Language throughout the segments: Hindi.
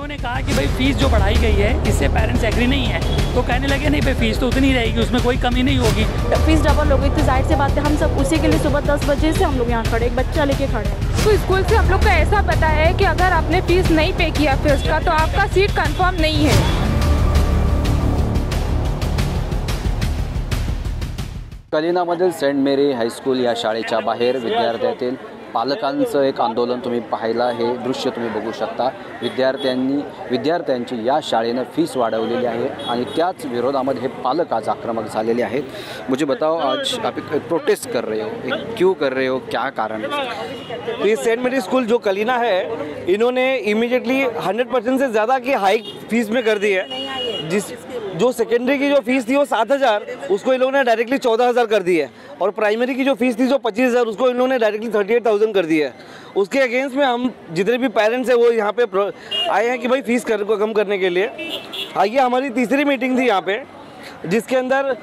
इन्होंने कहा कि भाई फीस जो बढ़ाई गई है इससे पेरेंट्स एग्री नहीं है, तो कहने लगे नहीं भाई फीस तो उतनी रहेगी, उसमें कोई कमी नहीं होगी। फीस डबल हो गई थी, जाहिर सी बात है हम सब उसी के लिए सुबह 10 बजे से हम लोग यहाँ खड़े, एक बच्चा लेके खड़े हैं। तो स्कूल से हम लोग को ऐसा पता है कि अगर आपने फीस नहीं पे किया फर्स्ट का तो आपका सीट कंफर्म नहीं है। कलिनामधील सेंट मेरी हायस्कूल या शाळेच्या बाहेर विद्यार्थ्यातील पालकांचं एक आंदोलन तुम्ही पाहायला हे दृश्य तुम्ही बघू शकता। विद्यार्थ्यांची या शाळेनं फीस वाढवलेली आहे आणि त्याच विरोधामध्ये हे पालक आज आक्रमक झालेले आहेत। मुझे बताओ आज आप एक प्रोटेस्ट कर रहे हो, क्यों कर रहे हो, क्या कारण है? ये सेंट मेरी स्कूल जो कलीना है, इन्होंने इमीडिएटली 100% से ज़्यादा की हाइक फीस में कर दी है। जो सेकेंडरी की जो फीस थी वो 7,000, उसको इन लोगों ने डायरेक्टली 14,000 कर दी है, और प्राइमरी की जो फीस थी जो 25,000, उसको इन लोगों ने डायरेक्टली 38,000 कर दी है। उसके अगेंस्ट में हम जितने भी पेरेंट्स हैं वो यहाँ पे आए हैं कि भाई फीस कम करने के लिए। ये हमारी तीसरी मीटिंग थी यहाँ पे, जिसके अंदर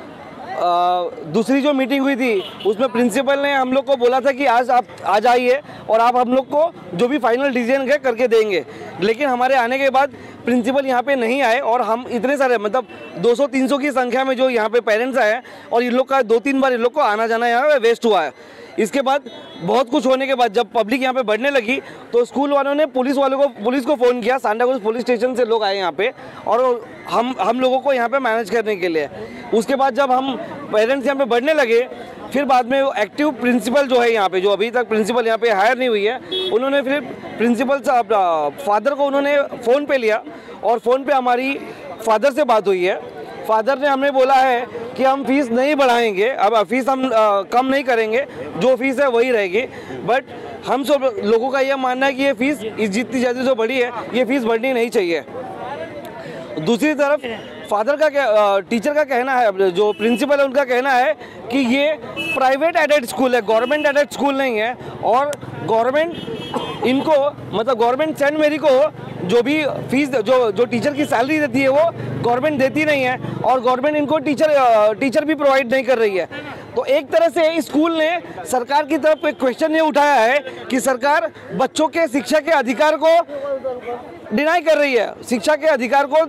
दूसरी जो मीटिंग हुई थी उसमें प्रिंसिपल ने हम लोग को बोला था कि आज आप आ जाइए और आप हम लोग को जो भी फाइनल डिसीजन है करके देंगे, लेकिन हमारे आने के बाद प्रिंसिपल यहाँ पे नहीं आए और हम इतने सारे मतलब 200-300 की संख्या में जो यहाँ पे पेरेंट्स आए और इन लोग का 2-3 बार इन लोग को आना जाना यहाँ वेस्ट हुआ है। इसके बाद बहुत कुछ होने के बाद जब पब्लिक यहाँ पे बढ़ने लगी तो स्कूल वालों ने पुलिस को फ़ोन किया। सांताक्रूज़ पुलिस स्टेशन से लोग आए यहाँ पे और हम लोगों को यहाँ पे मैनेज करने के लिए। उसके बाद जब हम पेरेंट्स यहाँ पे बढ़ने लगे, फिर बाद में एक्टिव प्रिंसिपल जो है यहाँ पे, जो अभी तक प्रिंसिपल यहाँ पे हायर नहीं हुई है, उन्होंने फिर प्रिंसिपल फादर को उन्होंने फ़ोन पे लिया और फ़ोन पे हमारी फादर से बात हुई है। फादर ने हमें बोला है कि हम फीस नहीं बढ़ाएंगे, अब फीस हम कम नहीं करेंगे, जो फीस है वही रहेगी। बट हम सब लोगों का यह मानना है कि ये फीस जितनी ज़्यादा जो बढ़ी है ये फीस बढ़नी नहीं चाहिए। दूसरी तरफ फादर का टीचर का कहना है, जो प्रिंसिपल है उनका कहना है कि ये प्राइवेट एडेड स्कूल है, गवर्नमेंट एडेड स्कूल नहीं है, और गवर्नमेंट इनको मतलब गवर्नमेंट सेंट मेरी को जो भी फीस जो टीचर की सैलरी देती है वो गवर्नमेंट देती नहीं है, और गवर्नमेंट इनको टीचर भी प्रोवाइड नहीं कर रही है। तो एक तरह से स्कूल ने सरकार की तरफ एक क्वेश्चन ये उठाया है कि सरकार बच्चों के शिक्षा के अधिकार को डिनाई कर रही है, शिक्षा के अधिकार को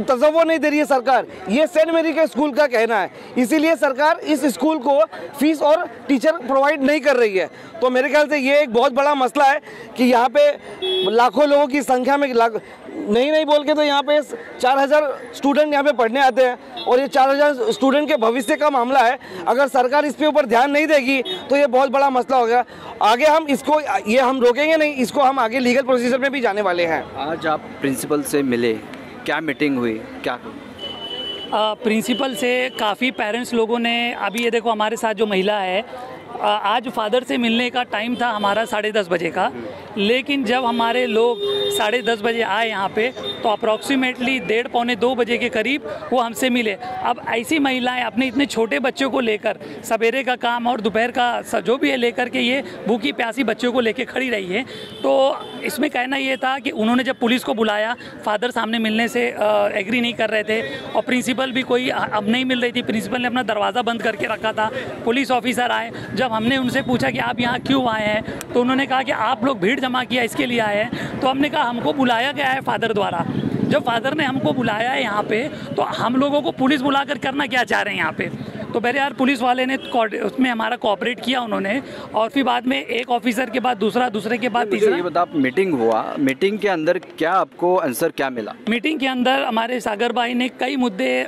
तसव्वुर नहीं दे रही है सरकार। ये सेंट मेरी के स्कूल का कहना है, इसीलिए सरकार इस स्कूल को फीस और टीचर प्रोवाइड नहीं कर रही है। तो मेरे ख्याल से ये एक बहुत बड़ा मसला है कि यहाँ पे लाखों लोगों की संख्या में नहीं बोल के तो यहाँ पे 4,000 स्टूडेंट यहाँ पे पढ़ने आते हैं, और ये 4,000 स्टूडेंट के भविष्य का मामला है। अगर सरकार इस पे ऊपर ध्यान नहीं देगी तो ये बहुत बड़ा मसला होगा। आगे हम इसको ये हम रोकेंगे नहीं, इसको हम आगे लीगल प्रोसीजर में भी जाने वाले हैं। आज आप प्रिंसिपल से मिले, क्या मीटिंग हुई, क्या प्रिंसिपल से काफ़ी पेरेंट्स लोगों ने, अभी ये देखो हमारे साथ जो महिला है, आज फादर से मिलने का टाइम था हमारा 10:30 बजे का, लेकिन जब हमारे लोग 10:30 बजे आए यहाँ पे तो अप्रॉक्सीमेटली 1:30-2 बजे के करीब वो हमसे मिले। अब ऐसी महिलाएं अपने इतने छोटे बच्चों को लेकर सवेरे का काम और दोपहर का जो भी है लेकर के ये भूखी प्यासी बच्चों को लेकर खड़ी रही है। तो इसमें कहना ये था कि उन्होंने जब पुलिस को बुलाया, फादर सामने मिलने से एग्री नहीं कर रहे थे और प्रिंसिपल भी कोई अब नहीं मिल रही थी, प्रिंसिपल ने अपना दरवाज़ा बंद करके रखा था। पुलिस ऑफिसर आए, जब हमने उनसे पूछा कि आप यहाँ क्यों आए हैं तो उन्होंने कहा कि आप लोग भीड़ जमा किया इसके लिए आए हैं। तो हमने कहा हमको बुलाया गया है फादर द्वारा, जब फादर ने हमको बुलाया है यहाँ पे तो हम लोगों को पुलिस बुलाकर करना क्या चाह रहे हैं यहाँ पे। तो पहले यार पुलिस वाले ने उसमें हमारा कोऑपरेट किया उन्होंने, और फिर बाद में एक ऑफिसर के बाद दूसरा, दूसरे के बाद तीसरा। ये बता, मीटिंग हुआ, मीटिंग के अंदर क्या आपको आंसर क्या मिला? मीटिंग के अंदर हमारे सागर भाई ने कई मुद्दे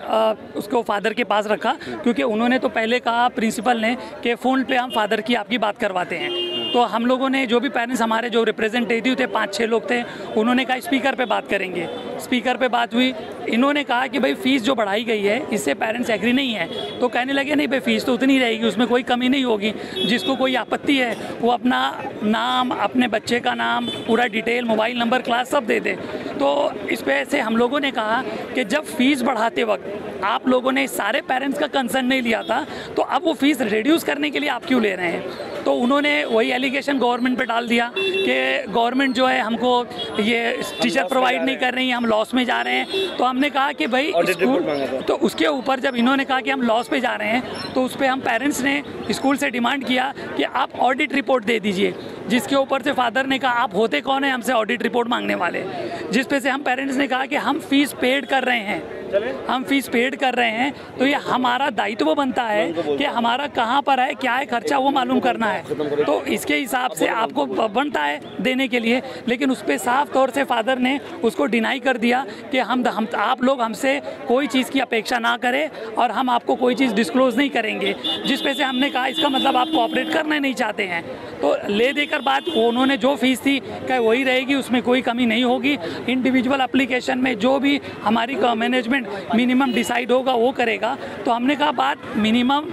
उसको फादर के पास रखा, क्योंकि उन्होंने तो पहले कहा प्रिंसिपल ने कि फ़ोन पे हम फादर की आपकी बात करवाते हैं। तो हम लोगों ने जो भी पेरेंट्स हमारे जो रिप्रेजेंटेटिव थे 5-6 लोग थे, उन्होंने कहा स्पीकर पे बात करेंगे। स्पीकर पे बात हुई, इन्होंने कहा कि भाई फ़ीस जो बढ़ाई गई है इससे पेरेंट्स एग्री नहीं है, तो कहने लगे नहीं भाई फीस तो उतनी रहेगी, उसमें कोई कमी नहीं होगी, जिसको कोई आपत्ति है वो अपना नाम, अपने बच्चे का नाम, पूरा डिटेल, मोबाइल नंबर, क्लास सब दे दे। तो इस पे से हम लोगों ने कहा कि जब फीस बढ़ाते वक्त आप लोगों ने सारे पेरेंट्स का कंसर्न नहीं लिया था, तो अब वो फीस रिड्यूस करने के लिए आप क्यों ले रहे हैं। तो उन्होंने वही एलिगेशन गवर्नमेंट पे डाल दिया कि गवर्नमेंट जो है हमको ये टीचर प्रोवाइड नहीं कर रही है, हम लॉस में जा रहे हैं। तो हमने कहा कि भाई स्कूल, तो उसके ऊपर जब इन्होंने कहा कि हम लॉस पे जा रहे हैं तो उस पर हम पेरेंट्स ने स्कूल से डिमांड किया कि आप ऑडिट रिपोर्ट दे दीजिए, जिसके ऊपर से फादर ने कहा आप होते कौन है हमसे ऑडिट रिपोर्ट मांगने वाले। जिस पे से हम पेरेंट्स ने कहा कि हम फीस पेड कर रहे हैं, हम फीस पेड कर रहे हैं, तो ये हमारा दायित्व बनता है कि हमारा कहाँ पर है, क्या है खर्चा, वो मालूम करना है। तो इसके हिसाब से आपको बनता है देने के लिए, लेकिन उस पर साफ तौर से फादर ने उसको डिनाई कर दिया कि हम आप लोग हमसे कोई चीज़ की अपेक्षा ना करें और हम आपको कोई चीज़ डिस्क्लोज नहीं करेंगे। जिस पे से हमने कहा इसका मतलब आप कोऑपरेट करना नहीं चाहते हैं। तो ले देकर बात उन्होंने जो फीस थी क्या वही रहेगी, उसमें कोई कमी नहीं होगी। इंडिविजुअल एप्लीकेशन में जो भी हमारी मैनेजमेंट मिनिमम डिसाइड होगा वो करेगा। तो हमने कहा बात मिनिमम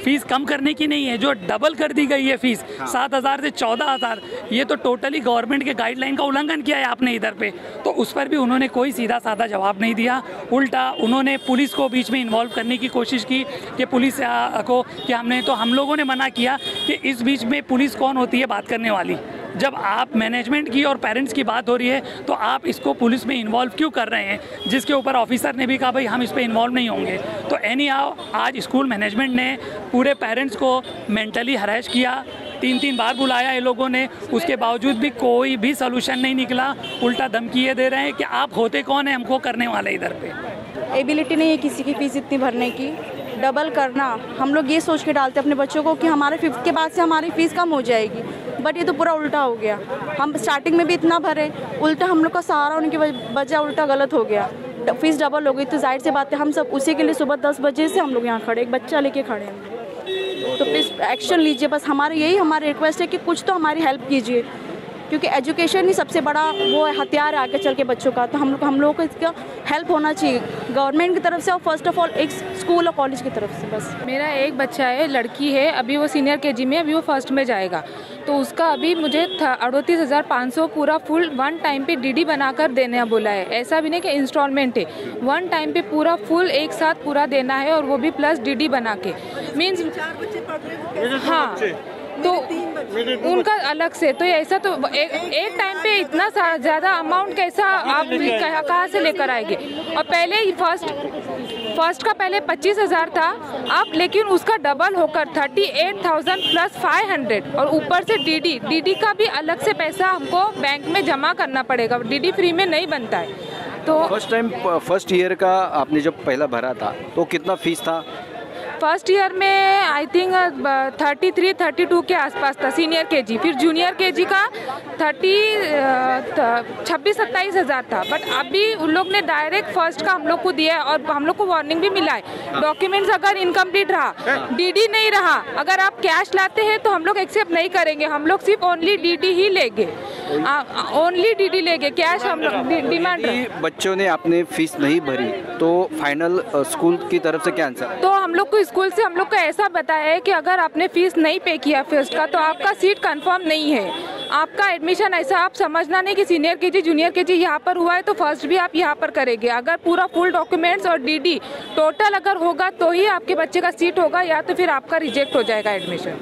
फीस कम करने की नहीं है, जो डबल कर दी गई है फीस 7,000 से 14,000, ये तो टोटली गवर्नमेंट के गाइडलाइन का उल्लंघन किया है आपने इधर पे। तो उस पर भी उन्होंने कोई सीधा साधा जवाब नहीं दिया, उल्टा उन्होंने पुलिस को बीच में इन्वॉल्व करने की कोशिश की कि पुलिस को कि हम लोगों ने मना किया कि इस बीच में पुलिस कौन होती है बात करने वाली। जब आप मैनेजमेंट की और पेरेंट्स की बात हो रही है तो आप इसको पुलिस में इन्वॉल्व क्यों कर रहे हैं, जिसके ऊपर ऑफिसर ने भी कहा भाई हम इस पर इन्वॉल्व नहीं होंगे। तो एनी हाउ आज स्कूल मैनेजमेंट ने पूरे पेरेंट्स को मेंटली हरैस किया, 3 बार बुलाया ये लोगों ने, उसके बावजूद भी कोई भी सोल्यूशन नहीं निकला। उल्टा धमकी ये दे रहे हैं कि आप होते कौन है हमको करने वाले इधर पे। एबिलिटी नहीं है किसी की फीस इतनी भरने की, डबल करना। हम लोग ये सोच के डालते अपने बच्चों को कि हमारे 5th के बाद से हमारी फ़ीस कम हो जाएगी, बट ये तो पूरा उल्टा हो गया। हम स्टार्टिंग में भी इतना भरे, उल्टा हम लोग का सहारा उनकी वजह उल्टा गलत हो गया, फीस डबल हो गई। तो जाहिर सी बात है हम सब उसी के लिए सुबह 10 बजे से हम लोग यहाँ खड़े, एक बच्चा लेके खड़े हैं। तो प्लीज़ एक्शन लीजिए, बस हमारी रिक्वेस्ट है कि कुछ तो हमारी हेल्प कीजिए, क्योंकि एजुकेशन ही सबसे बड़ा वो हथियार है आगे चल के बच्चों का। तो हम लोगों को इसका हेल्प होना चाहिए गवर्नमेंट की तरफ से और फर्स्ट ऑफ ऑल एक स्कूल और कॉलेज की तरफ से। बस मेरा एक बच्चा है, लड़की है, अभी वो सीनियर केजी में, अभी वो फर्स्ट में जाएगा। तो उसका अभी मुझे 38,500 पूरा फुल वन टाइम पे डीडी बनाकर देना बोला है। ऐसा भी नहीं कि इंस्टॉलमेंट है, वन टाइम पे पूरा फुल एक साथ पूरा देना है, और वो भी प्लस डीडी बना के। मीन्स हाँ, तो उनका अलग से। तो ऐसा तो एक टाइम पे इतना ज़्यादा अमाउंट कैसा आप कहाँ से लेकर आएंगे। और पहले ही फर्स्ट का पहले 25,000 था आप, लेकिन उसका डबल होकर 38,000 प्लस 500, और ऊपर से डीडी का भी अलग से पैसा हमको बैंक में जमा करना पड़ेगा। डीडी फ्री में नहीं बनता है। तो फर्स्ट ईयर का आपने जब पहला भरा था तो कितना फीस था? फर्स्ट ईयर में आई थिंक 33-32 के आसपास था सीनियर केजी, फिर जूनियर केजी का 26-27 हज़ार था। बट अभी उन लोग ने डायरेक्ट फर्स्ट का हम लोग को दिया है, और हम लोग को वार्निंग भी मिला है। डॉक्यूमेंट्स अगर इनकम्प्लीट रहा, डीडी नहीं रहा, अगर आप कैश लाते हैं तो हम लोग एक्सेप्ट नहीं करेंगे, हम लोग सिर्फ ओनली डीडी ही लेंगे, ओनली डीडी लेंगे, कैश हम लोग डिमांड। बच्चों ने आपने फीस नहीं भरी तो फाइनल स्कूल की तरफ से क्या आंसर? तो हम लोग को स्कूल से हम लोग को ऐसा बताया है कि अगर आपने फीस नहीं पे किया फर्स्ट का तो आपका सीट कंफर्म नहीं है, आपका एडमिशन ऐसा आप समझना नहीं कि सीनियर केजी जूनियर केजी यहाँ पर हुआ है तो फर्स्ट भी आप यहाँ पर करेंगे। अगर पूरा फुल डॉक्यूमेंट्स और डीडी टोटल अगर होगा तो ही आपके बच्चे का सीट होगा, या तो फिर आपका रिजेक्ट हो जाएगा एडमिशन।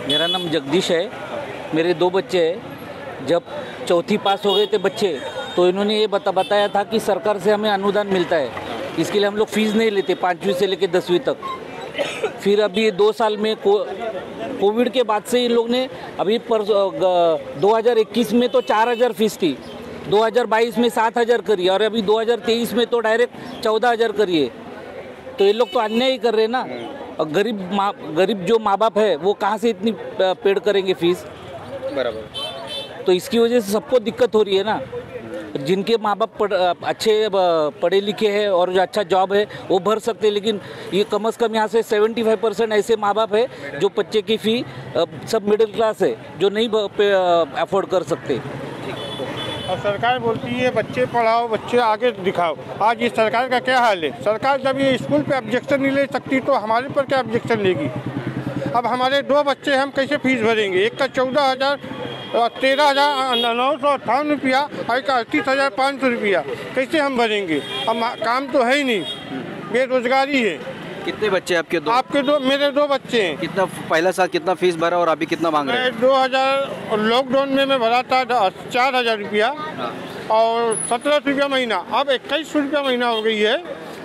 मेरा नाम जगदीश है, मेरे 2 बच्चे हैं। जब चौथी पास हो गए थे बच्चे तो इन्होंने ये बताया था कि सरकार से हमें अनुदान मिलता है, इसके लिए हम लोग फीस नहीं लेते 5वीं से लेकर 10वीं तक। फिर अभी 2 साल में कोविड के बाद से इन लोग ने अभी 2021 में तो 4,000 फीस थी, 2022 में 7,000 करी, और अभी 2023 में तो डायरेक्ट 14,000 करी है। तो ये लोग तो अन्याय ही कर रहे हैं ना। और गरीब जो माँ बाप है वो कहाँ से इतनी पेड करेंगे फीस? बराबर। तो इसकी वजह से सबको दिक्कत हो रही है ना। जिनके माँ बाप अच्छे पढ़े लिखे हैं और जो अच्छा जॉब है वो भर सकते हैं, लेकिन ये कम से कम यहाँ से 75% ऐसे माँ बाप है जो बच्चे की फ़ी सब मिडिल क्लास है जो नहीं अफोर्ड कर सकते। और सरकार बोलती है बच्चे पढ़ाओ, बच्चे आगे दिखाओ। आज इस सरकार का क्या हाल है? सरकार जब ये स्कूल पे ऑब्जेक्शन नहीं ले सकती तो हमारे पर क्या ऑब्जेक्शन लेगी? अब हमारे 2 बच्चे हम कैसे फीस भरेंगे? एक का 13,958 रुपया और एक का 38,500 रुपया, कैसे हम भरेंगे? अब काम तो है ही नहीं, बेरोजगारी है। कितने बच्चे आपके? मेरे 2 बच्चे हैं। कितना पहला साल कितना फीस भरा और अभी कितना मांग रहे हैं? 2000 लॉकडाउन में मैं भरा था 4,000 रुपया और 1700 रुपया महीना, अब 2100 रुपया महीना हो गई है।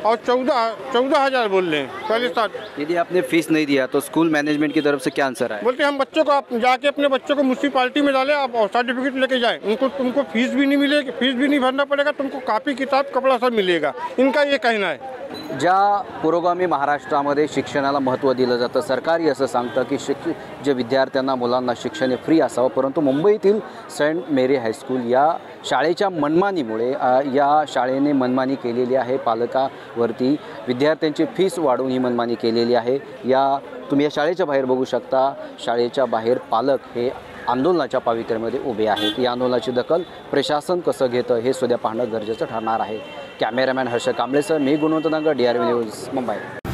और 14,000 बोल रहे हैं पहले साथ। यदि आपने फीस नहीं दिया तो स्कूल मैनेजमेंट की तरफ से क्या आंसर है? बोलते हम बच्चों को आप जाके अपने बच्चों को म्यूनसिपालिटी में डालें, आप सर्टिफिकेट लेके जाएं, तुमको फीस भी नहीं मिलेगी, फीस भी नहीं भरना पड़ेगा, तुमको कॉपी किताब कपड़ा सब मिलेगा, इनका ये कहना है। ज्या पुरोगामी महाराष्ट्रामध्ये शिक्षणाला महत्त्व दिलं जातं, सरकारही असं सांगतं की जे विद्यार्थ्यांना मुलांना शिक्षण हे फ्री असावं, परंतु मुंबईतील सेंट मेरी हायस्कूल या शाळेच्या मनमानीमुळे या शाळेने मनमानी केलेली आहे, पालकावरती विद्यार्थ्यांची फीस वाढवून ही मनमानी केलेली आहे। तुम्ही या शाळेच्या बाहेर बघू शकता, शाळेच्या बाहेर पालक हे आंदोलनाच्या पावित्र्यामध्ये उभे आहेत। या आंदोलनाची दखल प्रशासन कसं घेतं हे सुद्धा पाहणं गरजेचं ठरणार आहे। कॅमेरामॅन हर्ष कांबळेसह मी गुणवंत नागर, DRV न्यूज, मुंबई।